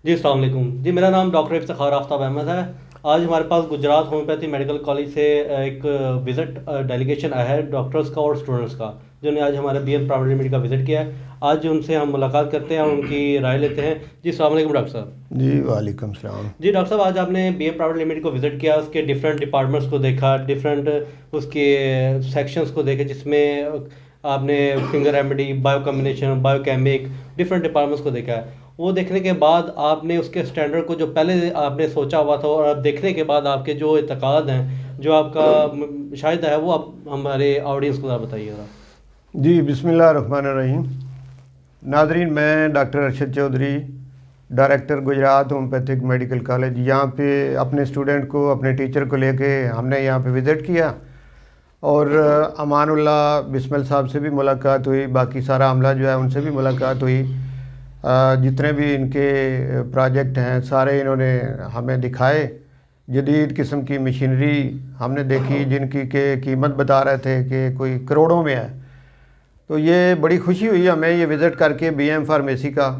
जी अस्सलाम वालेकुम जी, मेरा नाम डॉक्टर इफ्तिखार आफ्ताब अहमद है। आज हमारे पास गुजरात होम्योपैथी मेडिकल कॉलेज से एक विज़िट डेलीगेशन आया है डॉक्टर्स का और स्टूडेंट्स का, जिन्होंने आज हमारे बीएम प्राइवेट लिमिटेड का विज़िट किया है। आज उनसे हम मुलाकात करते हैं और उनकी राय लेते हैं। जी अस्सलाम वालेकुम डॉक्टर साहब। जी वालेकुम सलाम। जी डॉक्टर साहब, आज आपने बीएम प्राइवेट लिमिटेड को विज़िट किया, उसके डिफरेंट डिपार्टमेंट्स को देखा, डिफरेंट उसके सेक्शंस को देखे, जिसमें आपने finger remedy, bio combination, biochemic, different departments को देखा है। वो देखने के बाद आपने उसके स्टैंडर्ड को, जो पहले आपने सोचा हुआ था और अब देखने के बाद आपके जो एतकाद हैं, जो आपका शायद है, वो आप हमारे ऑडियंस को ज़रा बताइए ज़रा। जी बिस्मिल्लाह रहमान रहीम। नाजरीन, मैं doctor Arshad Chaudhary, director Gujarat homoeopathic medical college, यहाँ पे अपने स्टूडेंट को, अपने टीचर को लेके हमने यहाँ पे विज़िट किया और अमानुल्लाह बिस्मिल साहब से भी मुलाकात हुई, बाकी सारा अमला जो है उनसे भी मुलाकात हुई। जितने भी इनके प्रोजेक्ट हैं सारे इन्होंने हमें दिखाए। जदीद किस्म की मशीनरी हमने देखी जिनकी के कीमत बता रहे थे कि कोई करोड़ों में है। तो ये बड़ी खुशी हुई हमें ये विज़िट करके बीएम फार्मेसी का।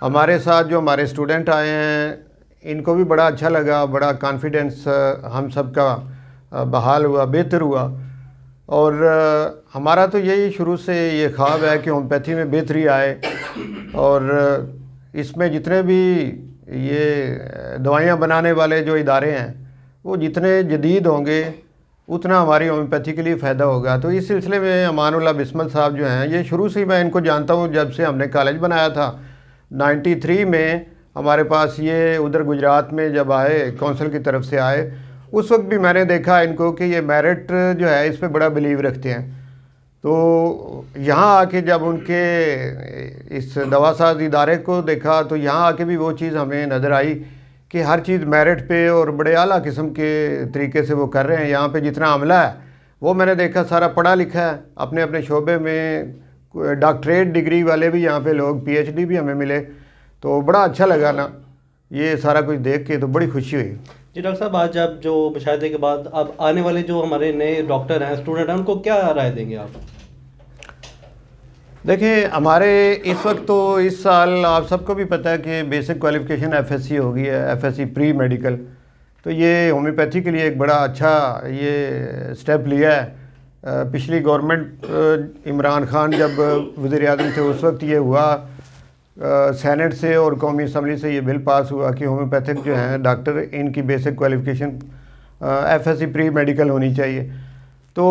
हमारे साथ जो हमारे स्टूडेंट आए हैं इनको भी बड़ा अच्छा लगा, बड़ा कॉन्फिडेंस हम सब का बहाल हुआ, बेहतर हुआ। और हमारा तो यही शुरू से ये ख्वाब है कि होम्योपैथी में बेहतरी आए और इसमें जितने भी ये दवाइयाँ बनाने वाले जो इदारे हैं वो जितने जदीद होंगे उतना हमारी होम्योपैथी के लिए फ़ायदा होगा। तो इस सिलसिले में अमानुल्लाह बिस्मिल साहब जो हैं, ये शुरू से ही मैं इनको जानता हूँ, जब से हमने कॉलेज बनाया था 93 में हमारे पास ये उधर गुजरात में जब आए कौंसिल की तरफ से आए, उस वक्त भी मैंने देखा इनको कि ये मेरिट जो है इस पर बड़ा बिलीव रखते हैं। तो यहाँ आके जब उनके इस दवासाज इदारे को देखा तो यहाँ आके भी वो चीज़ हमें नज़र आई कि हर चीज़ मेरिट पे और बड़े आला किस्म के तरीके से वो कर रहे हैं। यहाँ पे जितना अमला है वो मैंने देखा सारा पढ़ा लिखा है, अपने अपने शोबे में डॉक्टरेट डिग्री वाले भी यहाँ पे लोग, पीएचडी भी हमें मिले। तो बड़ा अच्छा लगा ना ये सारा कुछ देख के, तो बड़ी खुशी हुई। जी डॉक्टर साहब, आज आप जो मुशाहिदे के बाद अब आने वाले जो हमारे नए डॉक्टर हैं, स्टूडेंट हैं, उनको क्या राय देंगे आप? देखिए, हमारे इस वक्त तो इस साल आप सबको भी पता है कि बेसिक क्वालिफ़िकेशन एफएससी हो गई है, एफएससी प्री मेडिकल। तो ये होम्योपैथी के लिए एक बड़ा अच्छा ये स्टेप लिया है। पिछली गवर्नमेंट इमरान खान जब वज़ीर आज़म थे उस वक्त ये हुआ, सेनेट से और कौमी असम्बली से ये बिल पास हुआ कि होम्योपैथिक जो हैं डॉक्टर, इनकी basic qualification FSc pre medical होनी चाहिए। तो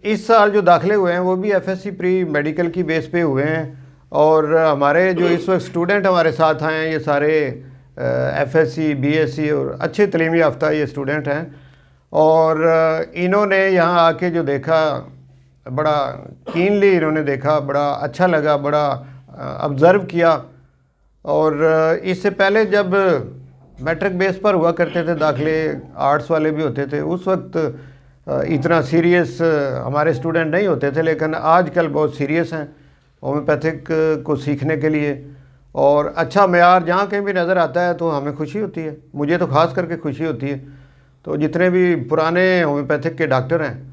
इस साल जो दाखिले हुए हैं वो भी एफएससी प्री मेडिकल की बेस पे हुए हैं। और हमारे जो इस वक्त स्टूडेंट हमारे साथ आए हैं ये सारे एफएससी, बीएससी और अच्छे तलीमी याफ्ता ये स्टूडेंट हैं। और इन्होंने यहाँ आके जो देखा, बड़ा कीनली इन्होंने देखा, बड़ा अच्छा लगा, बड़ा ऑब्ज़र्व किया। और इससे पहले जब मैट्रिक बेस पर हुआ करते थे दाखिले, आर्ट्स वाले भी होते थे, उस वक्त इतना सीरियस हमारे स्टूडेंट नहीं होते थे, लेकिन आजकल बहुत सीरियस हैं होम्योपैथिक को सीखने के लिए। और अच्छा मेयार जहाँ कहीं भी नज़र आता है तो हमें खुशी होती है, मुझे तो ख़ास करके खुशी होती है। तो जितने भी पुराने होम्योपैथिक के डॉक्टर हैं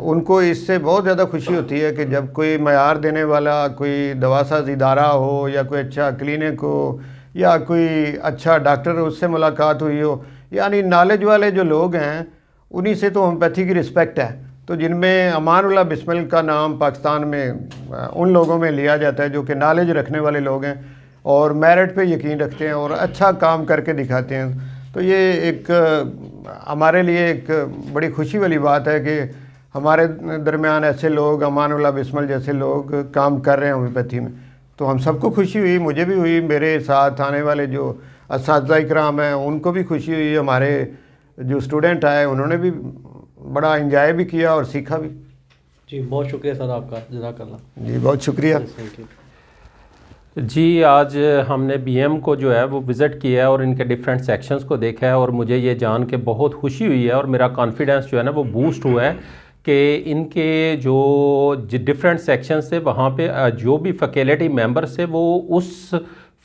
उनको इससे बहुत ज़्यादा खुशी होती है कि जब कोई मेयार देने वाला कोई दवासाज इदारा हो या कोई अच्छा क्लिनिक हो या कोई अच्छा डॉक्टर उससे मुलाकात हुई हो, यानी नॉलेज वाले जो लोग हैं उन्हीं से तो होम्योपैथी की रिस्पेक्ट है। तो जिनमें अमानुल्लाह बिस्मिल का नाम पाकिस्तान में उन लोगों में लिया जाता है जो कि नॉलेज रखने वाले लोग हैं और मेरिट पे यकीन रखते हैं और अच्छा काम करके दिखाते हैं। तो ये एक हमारे लिए एक बड़ी खुशी वाली बात है कि हमारे दरमियान ऐसे लोग, अमानुल्लाह बिस्मिल जैसे लोग काम कर रहे हैं होम्योपैथी में। तो हम सबको खुशी हुई, मुझे भी हुई, मेरे साथ आने वाले जो असातिज़ा इकराम हैं उनको भी खुशी हुई, हमारे जो स्टूडेंट आए उन्होंने भी बड़ा इंजॉय भी किया और सीखा भी। जी बहुत शुक्रिया सर आपका, जज़ाकल्लाह। जी बहुत शुक्रिया। Thank you. जी, आज हमने बीएम को जो है वो विज़िट किया है और इनके डिफरेंट सेक्शंस को देखा है और मुझे ये जान के बहुत खुशी हुई है और मेरा कॉन्फिडेंस जो है ना वो बूस्ट हुआ है कि इनके जो डिफरेंट सेक्शंस थे वहाँ पे जो भी फैकल्टी मेंबर्स थे वो उस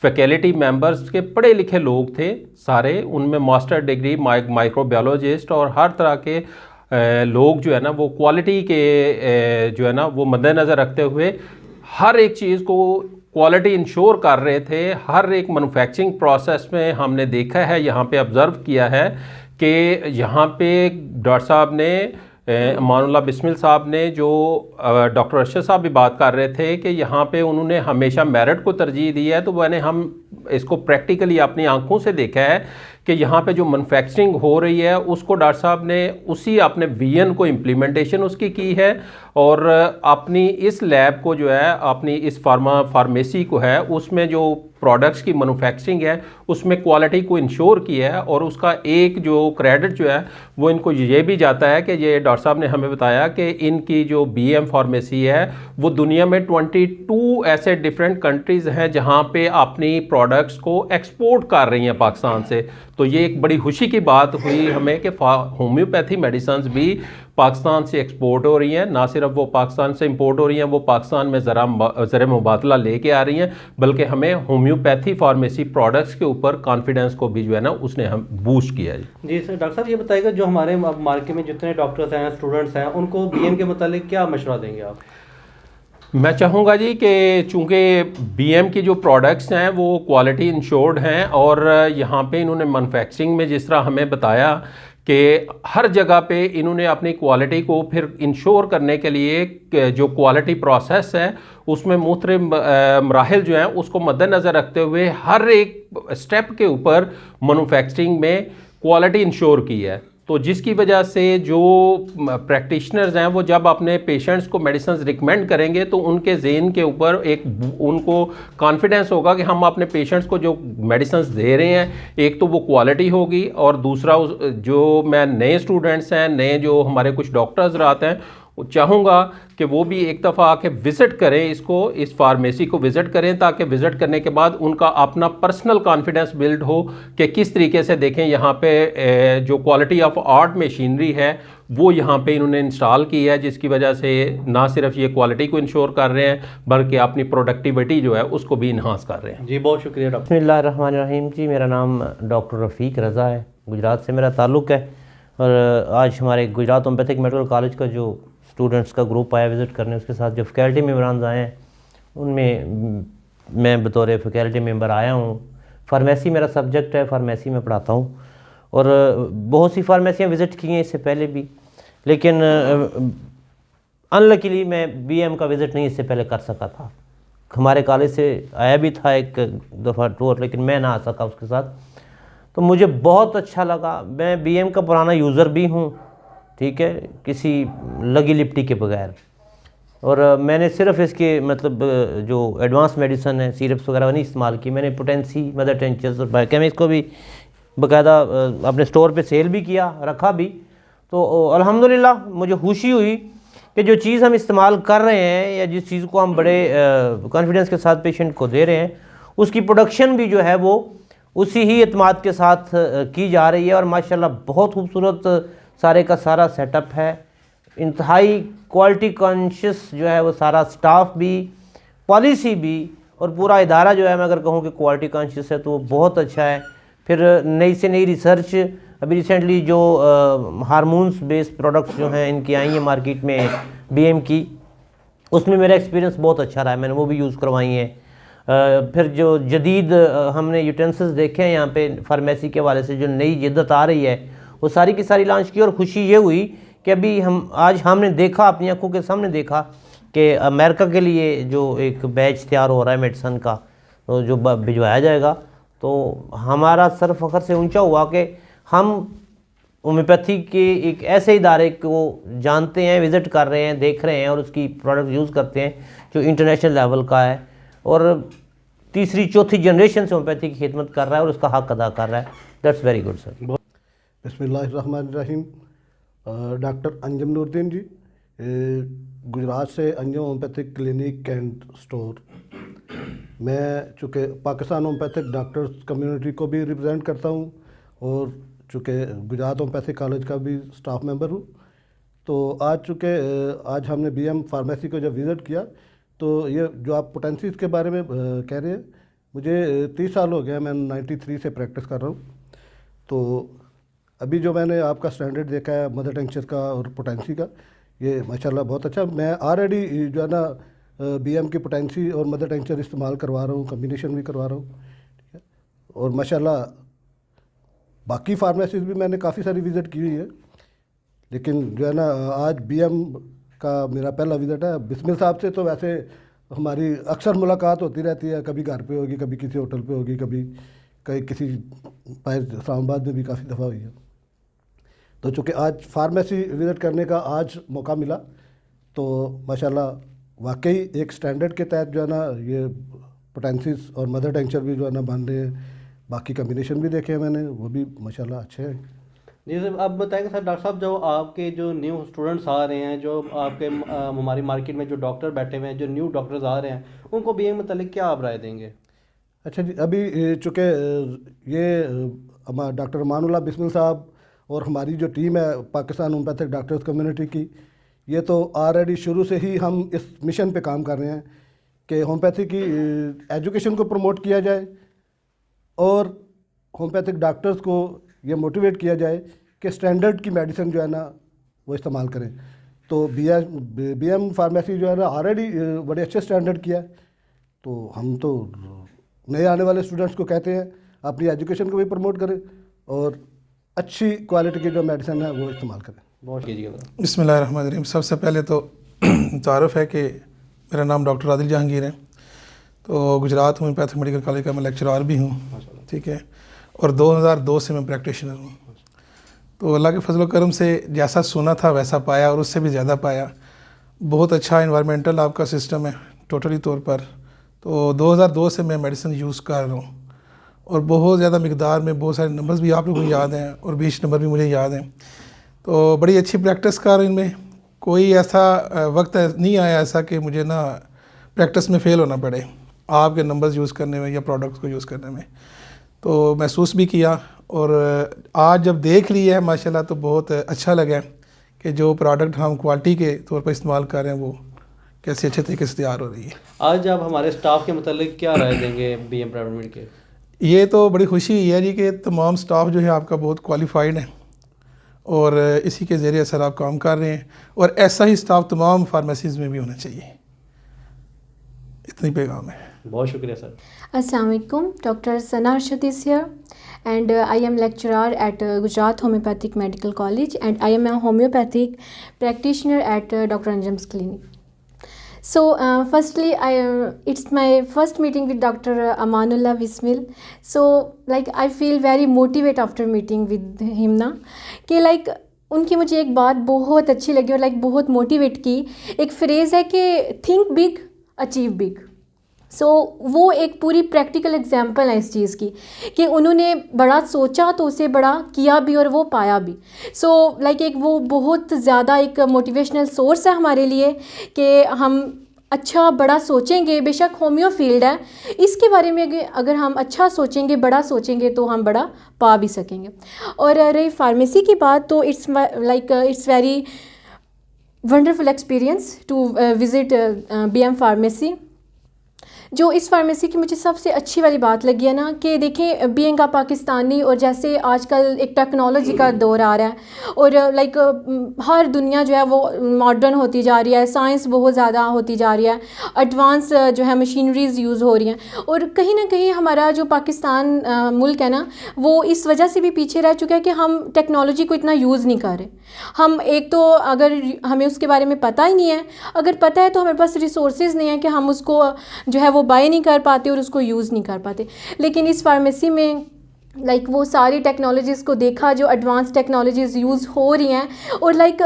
फैकल्टी मेंबर्स के पढ़े लिखे लोग थे सारे, उनमें मास्टर डिग्री, माइक्रोबायोलॉजिस्ट और हर तरह के लोग जो है ना वो क्वालिटी के जो है ना वो मद्देनज़र रखते हुए हर एक चीज़ को क्वालिटी इंश्योर कर रहे थे। हर एक मैन्युफैक्चरिंग प्रोसेस में हमने देखा है, यहाँ पे ऑब्ज़र्व किया है कि यहाँ पे डॉक्टर साहब ने अमानुल्लाह बिस्मिल साहब ने जो डॉक्टर अरशद साहब भी बात कर रहे थे कि यहाँ पे उन्होंने हमेशा मेरिट को तरजीह दी है। तो मैंने हम इसको प्रैक्टिकली अपनी आंखों से देखा है कि यहाँ पे जो मैन्युफैक्चरिंग हो रही है उसको डॉक्टर साहब ने उसी अपने विजन को इम्प्लीमेंटेशन उसकी की है, और अपनी इस लैब को जो है, अपनी इस फार्मेसी को है, उसमें जो प्रोडक्ट्स की मैन्युफैक्चरिंग है उसमें क्वालिटी को इंश्योर किया है। और उसका एक जो क्रेडिट जो है वो इनको ये भी जाता है कि ये डॉक्टर साहब ने हमें बताया कि इनकी जो बीएम फार्मेसी है वो दुनिया में 22 ऐसे डिफरेंट कंट्रीज़ हैं जहाँ पे अपनी प्रोडक्ट्स को एक्सपोर्ट कर रही हैं पाकिस्तान से। तो ये एक बड़ी खुशी की बात हुई हमें कि होम्योपैथी मेडिसिन्स भी पाकिस्तान से एक्सपोर्ट हो रही हैं। ना सिर्फ वो पाकिस्तान से इंपोर्ट हो रही हैं, वो पाकिस्तान में ज़रा मुबादला लेके आ रही हैं, बल्कि हमें होम्योपैथी फार्मेसी प्रोडक्ट्स के ऊपर कॉन्फिडेंस को भी जो है ना उसने हम बूस्ट किया है। जी सर, डॉक्टर साहब ये बताइएगा जो हमारे मार्केट में जितने डॉक्टर्स हैं, स्टूडेंट्स हैं, उनको बीएम के मुतालिक क्या मशवरा देंगे आप? मैं चाहूँगा जी कि चूँकि बीएम की जो प्रोडक्ट्स हैं वो क्वालिटी इंश्योर्ड हैं, और यहाँ पे इन्होंने मैन्युफैक्चरिंग में जिस तरह हमें बताया कि हर जगह पे इन्होंने अपनी क्वालिटी को फिर इंश्योर करने के लिए जो क्वालिटी प्रोसेस है उसमें मुख्तलिफ मराहिल जो हैं उसको मद्देनज़र रखते हुए हर एक स्टेप के ऊपर मैन्युफैक्चरिंग में क्वालिटी इंश्योर की है। तो जिसकी वजह से जो प्रैक्टिशनर्स हैं वो जब अपने पेशेंट्स को मेडिसिन रिकमेंड करेंगे तो उनके ज़हन के ऊपर एक उनको कॉन्फिडेंस होगा कि हम अपने पेशेंट्स को जो मेडिसिन दे रहे हैं एक तो वो क्वालिटी होगी, और दूसरा जो मैं नए स्टूडेंट्स हैं, नए जो हमारे कुछ डॉक्टर्स आते हैं, चाहूँगा कि वो भी एक दफ़ा आके विज़िट करें, इस फार्मेसी को विज़िट करें, ताकि विज़िट करने के बाद उनका अपना पर्सनल कॉन्फिडेंस बिल्ड हो कि किस तरीके से देखें यहाँ पे जो क्वालिटी ऑफ आर्ट मशीनरी है वो यहाँ पे इन्होंने इंस्टॉल की है, जिसकी वजह से ना सिर्फ ये क्वालिटी को इंश्योर कर रहे हैं बल्कि अपनी प्रोडक्टिविटी जो है उसको भी इन्हांस कर रहे हैं। जी बहुत शुक्रिया डॉक्टर। बिस्मिल्लाहिर्रहमानिर्रहीम जी, मेरा नाम डॉक्टर रफ़ीक रज़ा है, गुजरात से मेरा ताल्लुक़ है। और आज हमारे गुजरात होम्योपैथिक मेडिकल कॉलेज का जो स्टूडेंट्स का ग्रुप आया विज़िट करने, उसके साथ जो फैकल्टी मेम्बरान आए हैं उनमें मैं बतौर फैकल्टी मेम्बर आया हूँ। फार्मेसी मेरा सब्जेक्ट है, फार्मेसी में पढ़ाता हूँ, और बहुत सी फार्मेसियाँ विज़िट की हैं इससे पहले भी, लेकिन अनलकीली मैं बीएम का विज़िट नहीं इससे पहले कर सका था। हमारे कॉलेज से आया भी था एक दफ़ा टूर, लेकिन मैं ना आ सका उसके साथ। तो मुझे बहुत अच्छा लगा। मैं बीएम का पुराना यूज़र भी हूँ, ठीक है, किसी लगी लिपटी के बगैर। और मैंने सिर्फ इसके मतलब जो एडवांस मेडिसन है, सिरप्स वगैरह नहीं इस्तेमाल की। मैंने पोटेंसी, मदर टेंचर्स और बायोकेमिक्स को भी बाकायदा अपने स्टोर पे सेल भी किया, रखा भी। तो अल्हम्दुलिल्लाह मुझे खुशी हुई कि जो चीज़ हम इस्तेमाल कर रहे हैं या जिस चीज़ को हम बड़े कॉन्फिडेंस के साथ पेशेंट को दे रहे हैं, उसकी प्रोडक्शन भी जो है वो उसी ही एतमाद के साथ की जा रही है। और माशाल्लाह बहुत खूबसूरत सारे का सारा सेटअप है, इंतहाई क्वालिटी कॉन्शियस जो है वो सारा स्टाफ भी, पॉलिसी भी, और पूरा इदारा जो है मैं अगर कहूँ कि क्वालिटी कॉन्शियस है तो वो बहुत अच्छा है। फिर नई से नई रिसर्च अभी रिसेंटली जो हार्मोन्स बेस्ड प्रोडक्ट्स जो हैं इनकी आई हैं मार्केट में बीएम की, उसमें मेरा एक्सपीरियंस बहुत अच्छा रहा है, मैंने वो भी यूज़ करवाई हैं। फिर जो जदीद हमने यूटेंसिल्स देखे हैं यहाँ पे फार्मेसी के हवाले से, जो नई जिद्दत आ रही है वो सारी की सारी लॉन्च की। और ख़ुशी ये हुई कि अभी आज हमने देखा, अपनी आंखों के सामने देखा कि अमेरिका के लिए जो एक बैच तैयार हो रहा है मेडिसन का, तो जो भिजवाया जाएगा, तो हमारा सर फ़ख्र से ऊंचा हुआ कि हम होम्योपैथी के एक ऐसे इदारे को जानते हैं, विज़िट कर रहे हैं, देख रहे हैं और उसकी प्रोडक्ट यूज़ करते हैं जो इंटरनेशनल लेवल का है और तीसरी चौथी जनरेशन से होम्योपैथी की खिदमत कर रहा है और उसका हक अदा कर रहा है। That's very good sir. बिस्मिल्लाहिर्रहमानिर्रहीम। डॉक्टर अंजुम नूरुद्दीन जी, गुजरात से Anjum homeopathic clinic and store. मैं चूँकि पाकिस्तान होम्योपैथिक डॉक्टर्स कम्युनिटी को भी रिप्रेजेंट करता हूँ और चूँकि गुजरात होम्योपैथिक कॉलेज का भी स्टाफ मेंबर हूँ, तो आज हमने बीएम फार्मेसी को जब विज़िट किया तो ये जो आप पोटेंसीज के बारे में कह रहे हैं, मुझे 30 साल हो गया, मैं 93 से प्रैक्टिस कर रहा हूँ। तो अभी जो मैंने आपका स्टैंडर्ड देखा है मदर टेंचर का और पोटेंसी का, ये माशाल्लाह बहुत अच्छा। मैं ऑलरेडी जो है ना बीएम की पोटेंसी और मदर टेंचर इस्तेमाल करवा रहा हूँ, कम्बिनेशन भी करवा रहा हूँ, ठीक है। और माशाल्लाह बाकी फार्मेसीज भी मैंने काफ़ी सारी विज़िट की हुई है, लेकिन जो है ना आज बीएम का मेरा पहला विज़िट है। बिस्मिल साहब से तो वैसे हमारी अक्सर मुलाकात होती रहती है, कभी घर पे होगी, कभी किसी होटल पे होगी, कभी कहीं किसी इस्लामाबाद में भी काफ़ी दफ़ा हुई है। तो चूँकि आज फार्मेसी विज़िट करने का आज मौका मिला, तो माशाल्लाह वाकई एक स्टैंडर्ड के तहत जो है ना ये पोटेंसीज और मदर टेंचर भी जो है ना बन रहे हैं। बाकी कम्बिनेशन भी देखे हैं मैंने, वो भी माशाल्लाह अच्छे हैं। जी सर, आप बताएंगे सर, डॉक्टर साहब जो आपके जो न्यू स्टूडेंट्स आ रहे हैं, जो आपके हमारी मार्केट में जो डॉक्टर बैठे हुए हैं, जो न्यू डॉक्टर्स आ रहे हैं, उनको बीएम मतलब क्या आप राय देंगे? अच्छा जी, अभी चूँकि ये हमारा डॉक्टर अमानुल्लाह बिस्मिल साहब और हमारी जो टीम है पाकिस्तान होम्योपैथिक डॉक्टर्स कम्युनिटी की, ये तो ऑलरेडी शुरू से ही हम इस मिशन पे काम कर रहे हैं कि होम्योपैथी की एजुकेशन को प्रमोट किया जाए और होम्योपैथिक डॉक्टर्स को ये मोटिवेट किया जाए कि स्टैंडर्ड की मेडिसिन जो है ना वो इस्तेमाल करें। तो बीएम फार्मेसी जो है ना ऑलरेडी बड़े अच्छे स्टैंडर्ड किया है। तो हम तो नए आने वाले स्टूडेंट्स को कहते हैं अपनी एजुकेशन को भी प्रमोट करें और अच्छी क्वालिटी की जो मेडिसिन है वो इस्तेमाल करें। बहुत कीजिएगा। बिस्मिल्लाहिर्रहमानिर्रहीम। सबसे पहले तो तारुफ है कि मेरा नाम डॉक्टर आदिल जहांगीर है। तो गुजरात होम्योपैथिक मेडिकल कॉलेज का मैं लेक्चरार भी हूँ, ठीक है, और 2002 से मैं प्रैक्टिशनर हूँ। तो अल्लाह के फजल करम से जैसा सुना था वैसा पाया और उससे भी ज़्यादा पाया। बहुत अच्छा इन्वायरमेंटल आपका सिस्टम है टोटली तौर पर। तो 2002 से मैं मेडिसिन यूज़ कर रहा हूँ और बहुत ज़्यादा मिकदार में, बहुत सारे नंबर्स भी आप लोगों को याद हैं और 20 नंबर भी मुझे याद हैं। तो बड़ी अच्छी प्रैक्टिस कर इनमें कोई ऐसा वक्त नहीं आया ऐसा कि मुझे ना प्रैक्टिस में फ़ेल होना पड़े आपके नंबर्स यूज़ करने में या प्रोडक्ट्स को यूज़ करने में। तो महसूस भी किया और आज जब देख लिया है माशाल्लाह तो बहुत अच्छा लगा कि जो प्रोडक्ट हम क्वालिटी के तौर पर इस्तेमाल कर रहे हैं वो कैसे अच्छे तरीके से तैयार हो रही है। आज आप हमारे स्टाफ के मतलब क्या राय देंगे बीएम प्राइवेट लिमिटेड के? ये तो बड़ी खुशी हुई है जी कि तमाम स्टाफ जो है आपका बहुत क्वालिफाइड है और इसी के ज़रिए सर आप काम कर रहे हैं और ऐसा ही स्टाफ तमाम फार्मेसीज़ में भी होना चाहिए। इतनी पैगाम है। बहुत शुक्रिया sir. Assalamu alaikum. Dr. Sana Arshad is here, and I am lecturer at Gujarat Homeopathic Medical College, and I am a homeopathic practitioner at Dr. Anjum's clinic. So, firstly, it's my first meeting with Dr. Amanullah Bismil. So, like, I feel very motivated after meeting with him ना कि like उनकी मुझे एक बात बहुत अच्छी लगी और लाइक बहुत मोटिवेट की। एक फ्रेज़ है कि थिंक बिग अचीव बिग। सो वो एक पूरी प्रैक्टिकल एग्जांपल है इस चीज़ की कि उन्होंने बड़ा सोचा तो उसे बड़ा किया भी और वो पाया भी। सो लाइक एक वो बहुत ज़्यादा एक मोटिवेशनल सोर्स है हमारे लिए कि हम अच्छा बड़ा सोचेंगे। बेशक होम्यो फील्ड है, इसके बारे में अगर हम अच्छा सोचेंगे, बड़ा सोचेंगे तो हम बड़ा पा भी सकेंगे। और रही फार्मेसी की बात तो it's very wonderful experience to visit BM pharmacy. जो इस फार्मेसी की मुझे सबसे अच्छी वाली बात लगी है ना कि देखें बीइंग का पाकिस्तानी और जैसे आजकल एक टेक्नोलॉजी का दौर आ रहा है और लाइक हर दुनिया जो है वो मॉडर्न होती जा रही है, साइंस बहुत ज़्यादा होती जा रही है, एडवांस जो है मशीनरीज़ यूज़ हो रही हैं और कहीं ना कहीं हमारा जो पाकिस्तान मुल्क है ना वो इस वजह से भी पीछे रह चुका है कि हम टेक्नोलॉजी को इतना यूज़ नहीं कर रहे। हम एक तो अगर हमें उसके बारे में पता ही नहीं है, अगर पता है तो हमारे पास रिसोर्सेज नहीं है कि हम उसको जो है वो बाय नहीं कर पाते और उसको यूज़ नहीं कर पाते। लेकिन इस फार्मेसी में लाइक वो सारी टेक्नोलॉजीज़ को देखा जो एडवांस टेक्नोलॉजीज़ यूज़ हो रही हैं और लाइक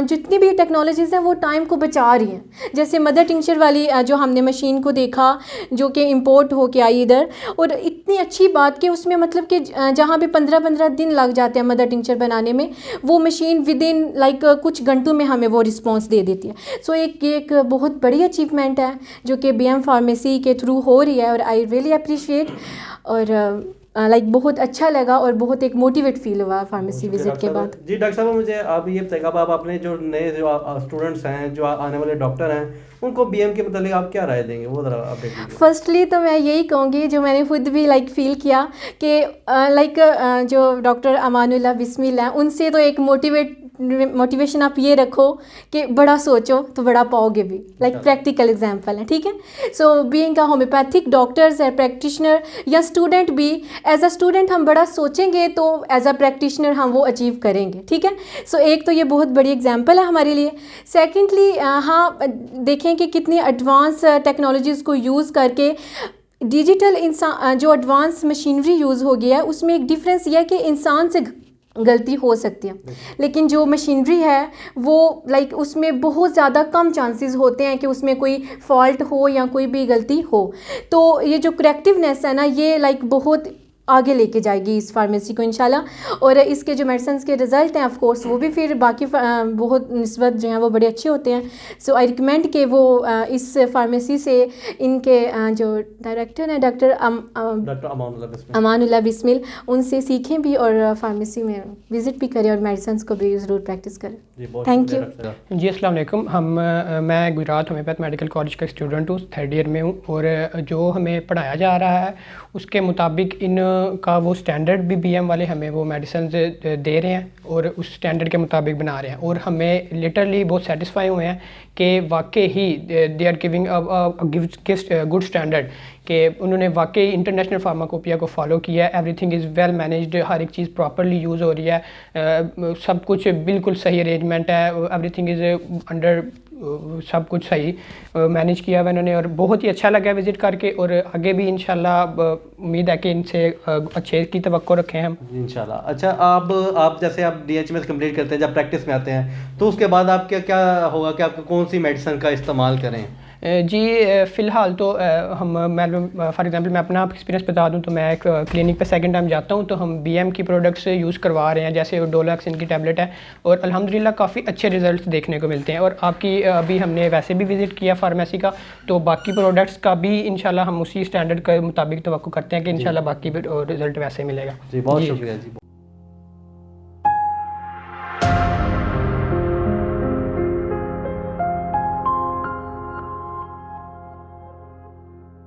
जितनी भी टेक्नोलॉजीज़ हैं वो टाइम को बचा रही हैं। जैसे मदर टिंचर वाली जो हमने मशीन को देखा जो कि इंपोर्ट होके आई इधर, और इतनी अच्छी बात कि उसमें मतलब कि जहाँ पे 15-15 दिन लग जाते हैं मदर टिंचर बनाने में, वो मशीन विद इन लाइक कुछ घंटों में हमें वो रिस्पॉन्स दे देती है। सो एक बहुत बड़ी अचीवमेंट है जो कि बीएम फार्मेसी के थ्रू हो रही है और आई रियली अप्रिशिएट और लाइक बहुत अच्छा लगा और बहुत एक मोटिवेट फील हुआ फार्मेसी विजिट के बाद। जी डॉक्टर साहब, मुझे आप ये बताइएगा, आप अपने जो नए जो स्टूडेंट्स हैं, जो आने वाले डॉक्टर हैं, उनको बीएम के मतलब आप क्या राय देंगे, वो ज़रा अपडेट कीजिए। फर्स्टली तो मैं यही कहूँगी जो मैंने खुद भी लाइक फ़ील किया कि लाइक जो डॉक्टर अमानुल्लाह बिस्मिल हैं उनसे तो एक मोटिवेट मोटिवेशन आप ये रखो कि बड़ा सोचो तो बड़ा पाओगे भी, लाइक प्रैक्टिकल एग्जांपल है, ठीक है। So being a homeopathic doctors या प्रैक्टिशनर या स्टूडेंट भी, एज अ स्टूडेंट हम बड़ा सोचेंगे तो एज अ प्रैक्टिशनर हम वो अचीव करेंगे, ठीक है। सो एक तो ये बहुत बड़ी एग्जांपल है हमारे लिए। सेकेंडली हाँ, देखें कि कितनी एडवांस टेक्नोलॉजीज़ को यूज़ करके डिजिटल इंसान जो एडवांस मशीनरी यूज़ हो गया है, उसमें एक डिफरेंस ये है कि इंसान से गलती हो सकती है, लेकिन जो मशीनरी है वो लाइक उसमें बहुत ज़्यादा कम चांसेस होते हैं कि उसमें कोई फॉल्ट हो या कोई भी गलती हो। तो ये जो करेक्टिवनेस है ना, ये लाइक बहुत आगे लेके जाएगी इस फार्मेसी को इंशाल्लाह। और इसके जो मेडिसिन के रिज़ल्ट हैं ऑफ कोर्स वो भी फिर बाकी बहुत निस्बत जो हैं वो बड़े अच्छे होते हैं। सो आई रिकमेंड कि वो इस फार्मेसी से इनके जो डायरेक्टर हैं डॉक्टर अमानुल्लाह बिस्मिल, उनसे सीखें भी और फार्मेसी में विज़िट भी करें और मेडिसिन को भी ज़रूर प्रैक्टिस करें। थैंक यू जी, अस्सलाम वालेकुम। मैं गुजरात होम्योपैथ मेडिकल कॉलेज का स्टूडेंट हूँ, 3rd ईयर में हूँ। और जो हमें पढ़ाया जा रहा है उसके मुताबिक इन का वो स्टैंडर्ड भी बीएम वाले हमें वो मेडिसिन दे रहे हैं और उस स्टैंडर्ड के मुताबिक बना रहे हैं। और हमें लिटरली बहुत सेटिस्फाई हुए हैं कि वाकई ही they are giving good standard, कि उन्होंने वाकई इंटरनेशनल फार्माकोपिया को फॉलो किया है। एवरीथिंग इज़ वेल मैनेज्ड, हर एक चीज़ प्रॉपरली यूज़ हो रही है, सब कुछ बिल्कुल सही अरेंजमेंट है, एवरीथिंग इज़ अंडर, सब कुछ सही मैनेज किया हुआ इन्होंने। और बहुत ही अच्छा लगा विज़िट करके और आगे भी इंशाल्लाह उम्मीद है कि इनसे अच्छे की तवक्को रखें हम इंशाल्लाह। अच्छा, आप जैसे आप डीएचएमएस कंप्लीट करते हैं, जब प्रैक्टिस में आते हैं तो उसके बाद आप क्या होगा कि आपको कौन सी मेडिसिन का इस्तेमाल करें? जी, फ़िलहाल तो मैं फॉर एग्जांपल मैं अपना एक्सपीरियंस बता दूं तो मैं एक क्लिनिक पे सेकंड टाइम जाता हूं तो हम बीएम की प्रोडक्ट्स यूज़ करवा रहे हैं, जैसे डोलॉक्स इनकी टैबलेट है और अल्हम्दुलिल्लाह काफ़ी अच्छे रिजल्ट्स देखने को मिलते हैं। और आपकी अभी हमने वैसे भी विज़िट किया फार्मेसी का, तो बाकी प्रोडक्ट्स का भी इंशाल्लाह हम उसी स्टैंडर्ड के मुताबिक तवक्को करते हैं कि इंशाल्लाह बाकी भी रिज़ल्ट वैसे मिलेगा। जी, बहुत शुक्रिया जी।